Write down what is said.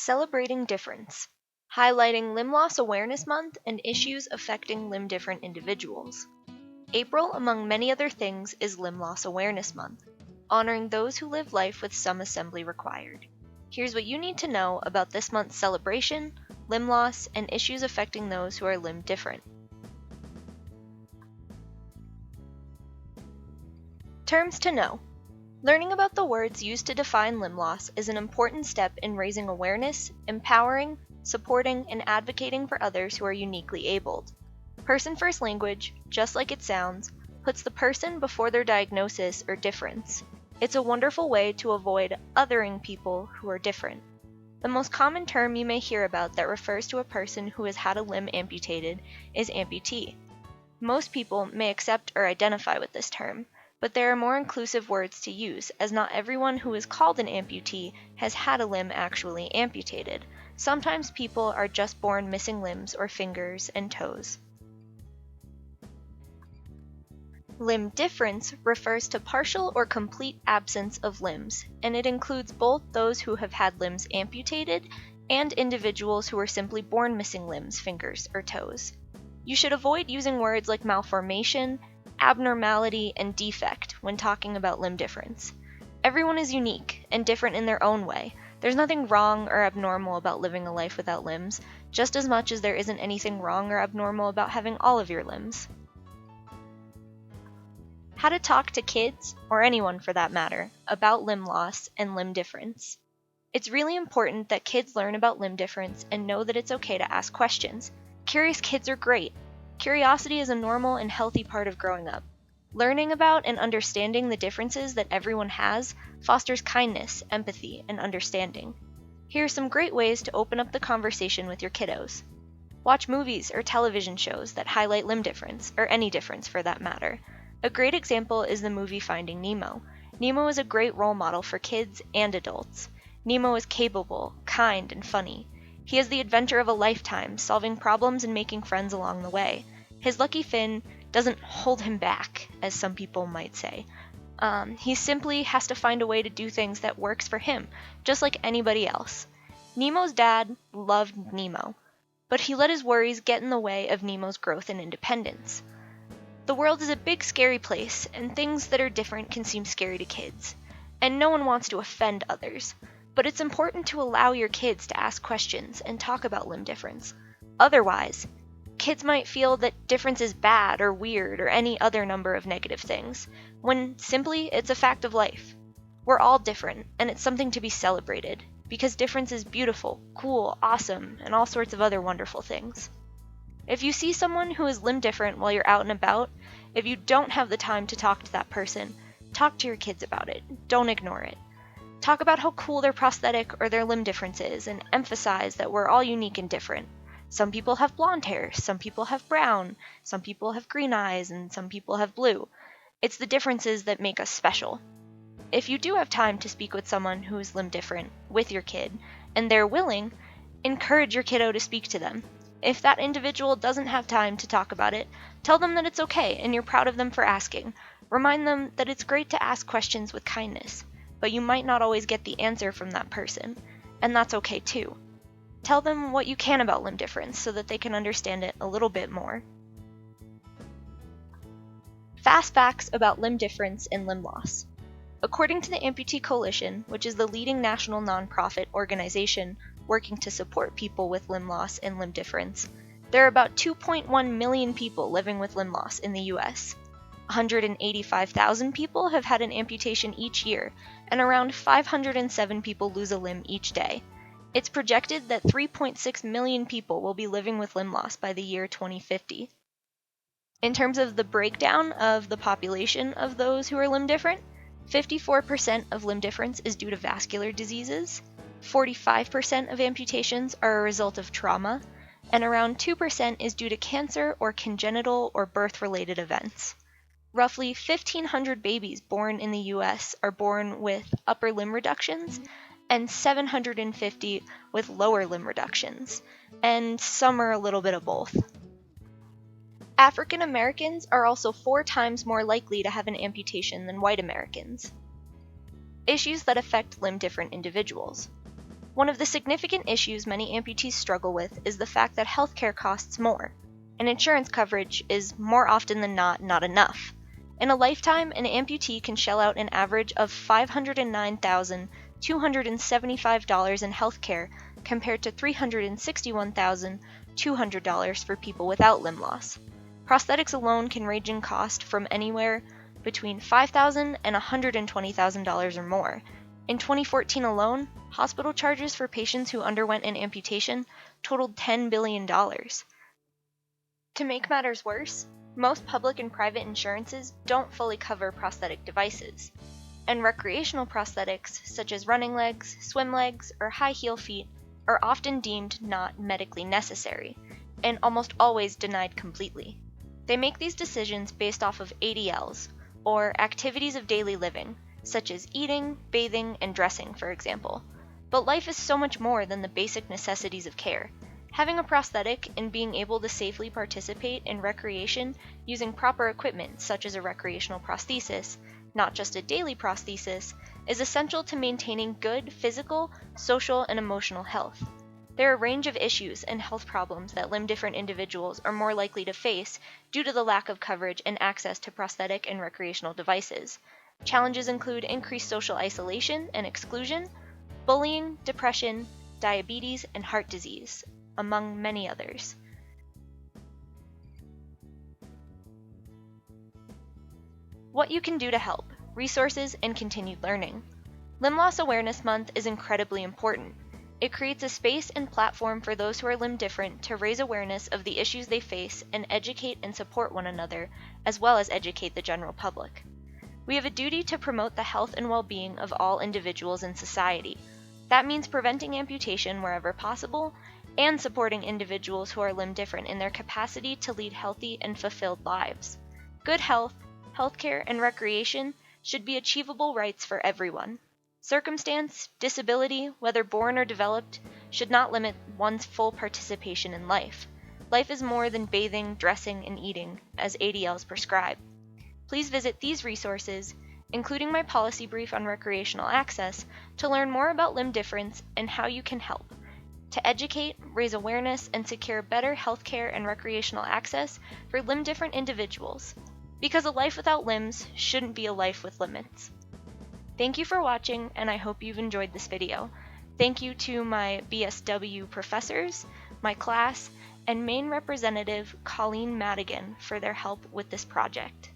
Celebrating Difference, highlighting Limb Loss Awareness Month and issues affecting limb-different individuals. April, among many other things, is Limb Loss Awareness Month, honoring those who live life with some assembly required. Here's what you need to know about this month's celebration, limb loss, and issues affecting those who are limb different. Terms to know. Learning about the words used to define limb loss is an important step in raising awareness, empowering, supporting, and advocating for others who are uniquely abled. Person-first language, just like it sounds, puts the person before their diagnosis or difference. It's a wonderful way to avoid othering people who are different. The most common term you may hear about that refers to a person who has had a limb amputated is amputee. Most people may accept or identify with this term, but there are more inclusive words to use, as not everyone who is called an amputee has had a limb actually amputated. Sometimes people are just born missing limbs or fingers and toes. Limb difference refers to partial or complete absence of limbs, and it includes both those who have had limbs amputated and individuals who are simply born missing limbs, fingers, or toes. You should avoid using words like malformation, abnormality, and defect when talking about limb difference. Everyone is unique and different in their own way. There's nothing wrong or abnormal about living a life without limbs, just as much as there isn't anything wrong or abnormal about having all of your limbs. How to talk to kids, or anyone for that matter, about limb loss and limb difference. It's really important that kids learn about limb difference and know that it's okay to ask questions. Curious kids are great. Curiosity is a normal and healthy part of growing up. Learning about and understanding the differences that everyone has fosters kindness, empathy, and understanding. Here are some great ways to open up the conversation with your kiddos. Watch movies or television shows that highlight limb difference, or any difference for that matter. A great example is the movie Finding Nemo. Nemo is a great role model for kids and adults. Nemo is capable, kind, and funny. He has the adventure of a lifetime, solving problems and making friends along the way. His lucky fin doesn't hold him back, as some people might say. He simply has to find a way to do things that works for him, just like anybody else. Nemo's dad loved Nemo, but he let his worries get in the way of Nemo's growth and independence. The world is a big, scary place, and things that are different can seem scary to kids. And no one wants to offend others. But it's important to allow your kids to ask questions and talk about limb difference. Otherwise, kids might feel that difference is bad or weird or any other number of negative things, when simply it's a fact of life. We're all different, and it's something to be celebrated, because difference is beautiful, cool, awesome, and all sorts of other wonderful things. If you see someone who is limb different while you're out and about, if you don't have the time to talk to that person, talk to your kids about it. Don't ignore it. Talk about how cool their prosthetic or their limb difference is, and emphasize that we're all unique and different. Some people have blonde hair, some people have brown, some people have green eyes, and some people have blue. It's the differences that make us special. If you do have time to speak with someone who is limb different with your kid, and they're willing, encourage your kiddo to speak to them. If that individual doesn't have time to talk about it, tell them that it's okay and you're proud of them for asking. Remind them that it's great to ask questions with kindness, but you might not always get the answer from that person, and that's okay too. Tell them what you can about limb difference so that they can understand it a little bit more. Fast facts about limb difference and limb loss. According to the Amputee Coalition, which is the leading national nonprofit organization working to support people with limb loss and limb difference, there are about 2.1 million people living with limb loss in the US. 185,000 people have had an amputation each year, and around 507 people lose a limb each day. It's projected that 3.6 million people will be living with limb loss by the year 2050. In terms of the breakdown of the population of those who are limb different, 54% of limb difference is due to vascular diseases, 45% of amputations are a result of trauma, and around 2% is due to cancer or congenital or birth-related events. Roughly 1,500 babies born in the US are born with upper limb reductions, and 750 with lower limb reductions, and some are a little bit of both. African Americans are also 4 times more likely to have an amputation than white Americans. Issues that affect limb-different individuals. One of the significant issues many amputees struggle with is the fact that healthcare costs more, and insurance coverage is more often than not enough. In a lifetime, an amputee can shell out an average of $509,275 in healthcare compared to $361,200 for people without limb loss. Prosthetics alone can range in cost from anywhere between $5,000 and $120,000 or more. In 2014 alone, hospital charges for patients who underwent an amputation totaled $10 billion. To make matters worse, most public and private insurances don't fully cover prosthetic devices, and recreational prosthetics such as running legs, swim legs, or high heel feet are often deemed not medically necessary, and almost always denied completely. They make these decisions based off of ADLs, or activities of daily living, such as eating, bathing, and dressing, for example. But life is so much more than the basic necessities of care. Having a prosthetic and being able to safely participate in recreation using proper equipment such as a recreational prosthesis, not just a daily prosthesis, is essential to maintaining good physical, social, and emotional health. There are a range of issues and health problems that limb-different individuals are more likely to face due to the lack of coverage and access to prosthetic and recreational devices. Challenges include increased social isolation and exclusion, bullying, depression, diabetes, and heart disease, among many others. What you can do to help, resources, and continued learning. Limb Loss Awareness Month is incredibly important. It creates a space and platform for those who are limb different to raise awareness of the issues they face and educate and support one another, as well as educate the general public. We have a duty to promote the health and well-being of all individuals in society. That means preventing amputation wherever possible and supporting individuals who are limb different in their capacity to lead healthy and fulfilled lives. Good health, healthcare, and recreation should be achievable rights for everyone. Circumstance, disability, whether born or developed, should not limit one's full participation in life. Life is more than bathing, dressing, and eating, as ADLs prescribe. Please visit these resources, including my policy brief on recreational access, to learn more about limb difference and how you can help. To educate, raise awareness, and secure better healthcare and recreational access for limb-different individuals. Because a life without limbs shouldn't be a life with limits. Thank you for watching, and I hope you've enjoyed this video. Thank you to my BSW professors, my class, and main representative Colleen Madigan for their help with this project.